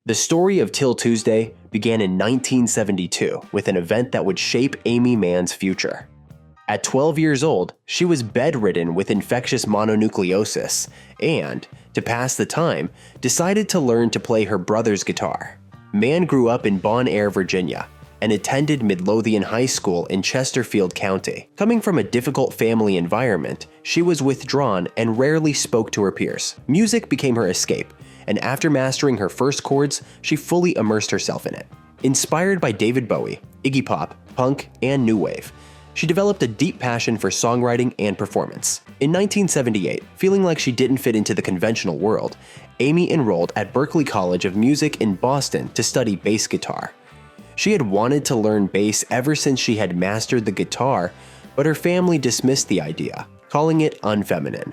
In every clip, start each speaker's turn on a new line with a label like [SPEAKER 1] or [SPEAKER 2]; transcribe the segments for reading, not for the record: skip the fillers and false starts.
[SPEAKER 1] The story of Til Tuesday began in 1972 with an event that would shape Aimee Mann's future. At 12 years old, she was bedridden with infectious mononucleosis and, to pass the time, decided to learn to play her brother's guitar. Mann grew up in Bon Air, Virginia, and attended Midlothian High School in Chesterfield County. Coming from a difficult family environment, she was withdrawn and rarely spoke to her peers. Music became her escape, and after mastering her first chords, she fully immersed herself in it. Inspired by David Bowie, Iggy Pop, punk, and new wave, she developed a deep passion for songwriting and performance. In 1978, feeling like she didn't fit into the conventional world, Aimee enrolled at Berkeley College of Music in Boston to study bass guitar. She had wanted to learn bass ever since she had mastered the guitar, but her family dismissed the idea, calling it unfeminine.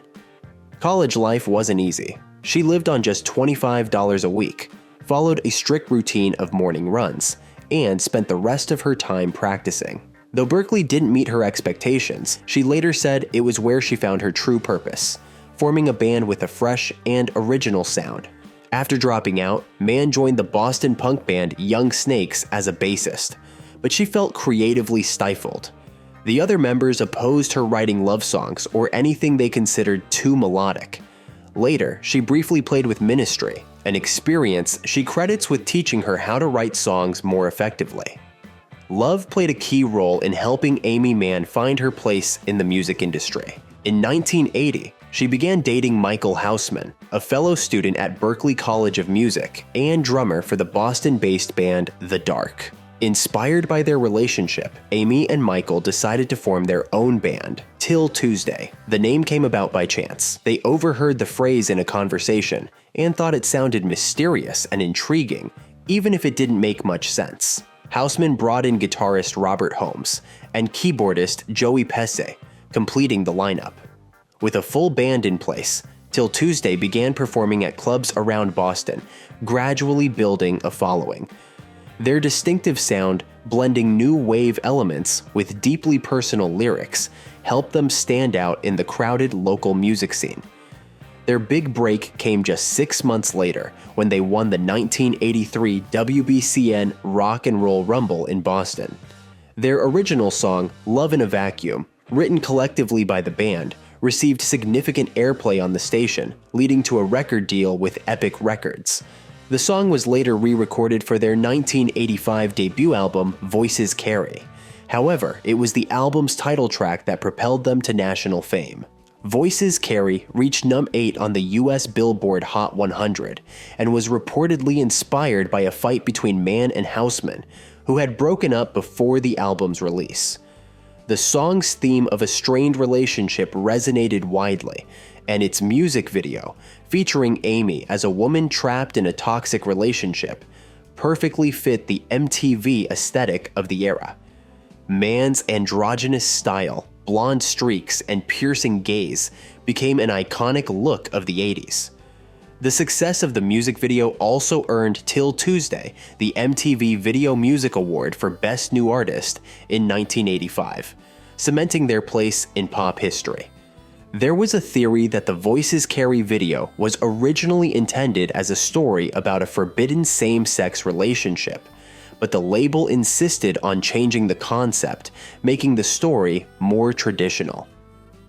[SPEAKER 1] College life wasn't easy. She lived on just $25 a week, followed a strict routine of morning runs, and spent the rest of her time practicing. Though Berkeley didn't meet her expectations, she later said it was where she found her true purpose, forming a band with a fresh and original sound. After dropping out, Mann joined the Boston punk band Young Snakes as a bassist, but she felt creatively stifled. The other members opposed her writing love songs or anything they considered too melodic. Later, she briefly played with Ministry, an experience she credits with teaching her how to write songs more effectively. Love played a key role in helping Aimee Mann find her place in the music industry. In 1980, she began dating Michael Hausman, a fellow student at Berkeley College of Music and drummer for the Boston-based band The Dark. Inspired by their relationship, Aimee and Michael decided to form their own band, Til Tuesday. The name came about by chance. They overheard the phrase in a conversation and thought it sounded mysterious and intriguing, even if it didn't make much sense. Hausman brought in guitarist Robert Holmes and keyboardist Joey Pesce, completing the lineup. With a full band in place, Til Tuesday began performing at clubs around Boston, gradually building a following. Their distinctive sound, blending new wave elements with deeply personal lyrics, helped them stand out in the crowded local music scene. Their big break came just 6 months later when they won the 1983 WBCN Rock and Roll Rumble in Boston. Their original song, Love in a Vacuum, written collectively by the band, received significant airplay on the station, leading to a record deal with Epic Records. The song was later re-recorded for their 1985 debut album, Voices Carry. However, it was the album's title track that propelled them to national fame. Voices Carry reached number 8 on the US Billboard Hot 100 and was reportedly inspired by a fight between Mann and Hausman, who had broken up before the album's release. The song's theme of a strained relationship resonated widely, and its music video, featuring Aimee as a woman trapped in a toxic relationship, perfectly fit the MTV aesthetic of the era. Mann's androgynous style, blonde streaks, and piercing gaze became an iconic look of the 80s. The success of the music video also earned Til Tuesday the MTV Video Music Award for Best New Artist in 1985, cementing their place in pop history. There was a theory that the Voices Carry video was originally intended as a story about a forbidden same-sex relationship, but the label insisted on changing the concept, making the story more traditional.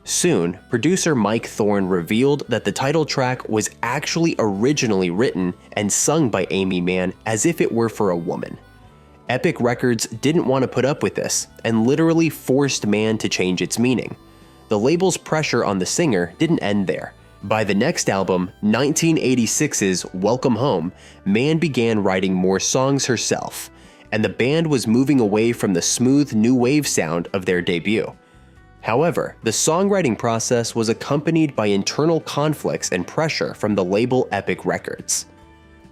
[SPEAKER 1] Soon, producer Mike Thorne revealed that the title track was actually originally written and sung by Aimee Mann as if it were for a woman. Epic Records didn't want to put up with this and literally forced Mann to change its meaning. The label's pressure on the singer didn't end there. By the next album, 1986's Welcome Home, Mann began writing more songs herself, and the band was moving away from the smooth new wave sound of their debut. However, the songwriting process was accompanied by internal conflicts and pressure from the label Epic Records.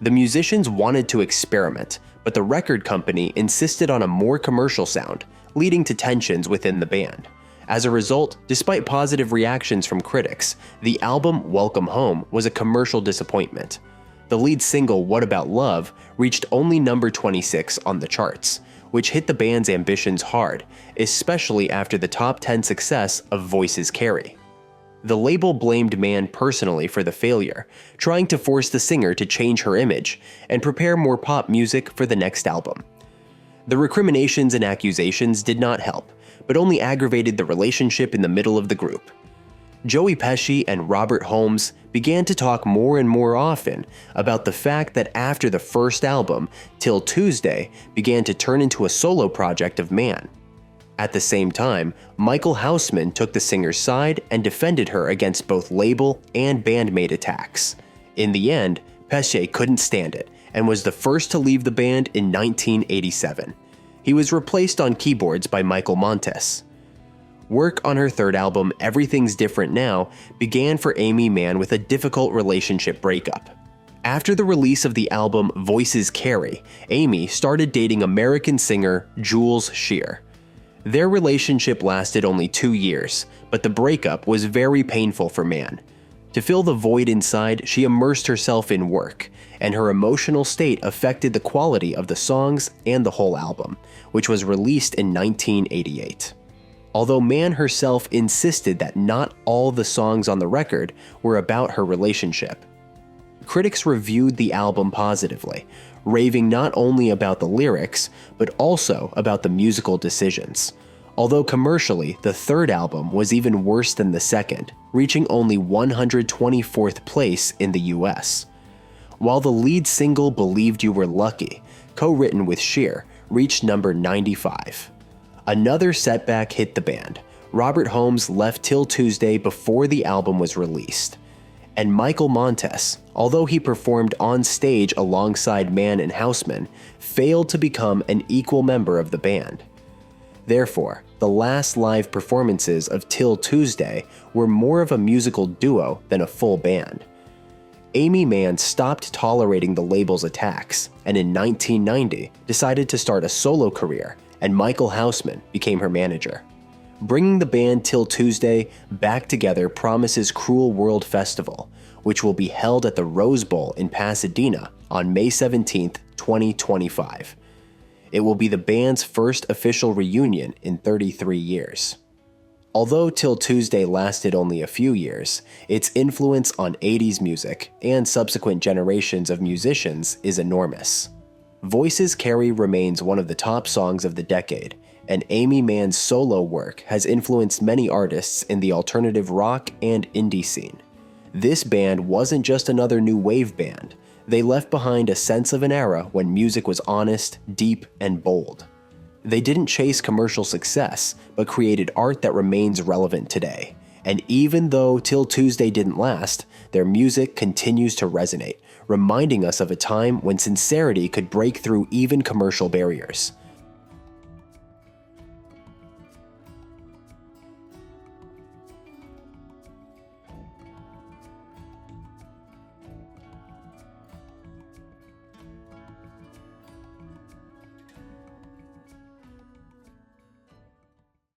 [SPEAKER 1] The musicians wanted to experiment, but the record company insisted on a more commercial sound, leading to tensions within the band. As a result, despite positive reactions from critics, the album Welcome Home was a commercial disappointment. The lead single What About Love reached only number 26 on the charts, which hit the band's ambitions hard, especially after the top 10 success of Voices Carry. The label blamed Mann personally for the failure, trying to force the singer to change her image and prepare more pop music for the next album. The recriminations and accusations did not help, but only aggravated the relationship in the middle of the group. Joey Pesci and Robert Holmes began to talk more and more often about the fact that after the first album, Til Tuesday began to turn into a solo project of Mann. At the same time, Michael Houseman took the singer's side and defended her against both label and bandmate attacks. In the end, Pesci couldn't stand it and was the first to leave the band in 1987. He was replaced on keyboards by Michael Montes. Work on her third album, Everything's Different Now, began for Aimee Mann with a difficult relationship breakup. After the release of the album Voices Carry, Aimee started dating American singer Jules Shear. Their relationship lasted only 2 years, but the breakup was very painful for Mann. To fill the void inside, she immersed herself in work, and her emotional state affected the quality of the songs and the whole album, which was released in 1988. Although Mann herself insisted that not all the songs on the record were about her relationship. Critics reviewed the album positively, raving not only about the lyrics, but also about the musical decisions. Although commercially, the third album was even worse than the second, reaching only 124th place in the US. While the lead single Believed You Were Lucky, co-written with Shear, reached number 95. Another setback hit the band. Robert Holmes left Til Tuesday before the album was released. And Michael Montes, although he performed on stage alongside Mann and Houseman, failed to become an equal member of the band. Therefore, the last live performances of Til Tuesday were more of a musical duo than a full band. Aimee Mann stopped tolerating the label's attacks, and in 1990 decided to start a solo career, and Michael Houseman became her manager. Bringing the band Til Tuesday back together promises Cruel World Festival, which will be held at the Rose Bowl in Pasadena on May 17, 2025. It will be the band's first official reunion in 33 years. Although Til Tuesday lasted only a few years, its influence on 80's music and subsequent generations of musicians is enormous. Voices Carry remains one of the top songs of the decade, and Aimee Mann's solo work has influenced many artists in the alternative rock and indie scene. This band wasn't just another new wave band. They left behind a sense of an era when music was honest, deep, and bold. They didn't chase commercial success, but created art that remains relevant today. And even though Til Tuesday didn't last, their music continues to resonate, reminding us of a time when sincerity could break through even commercial barriers.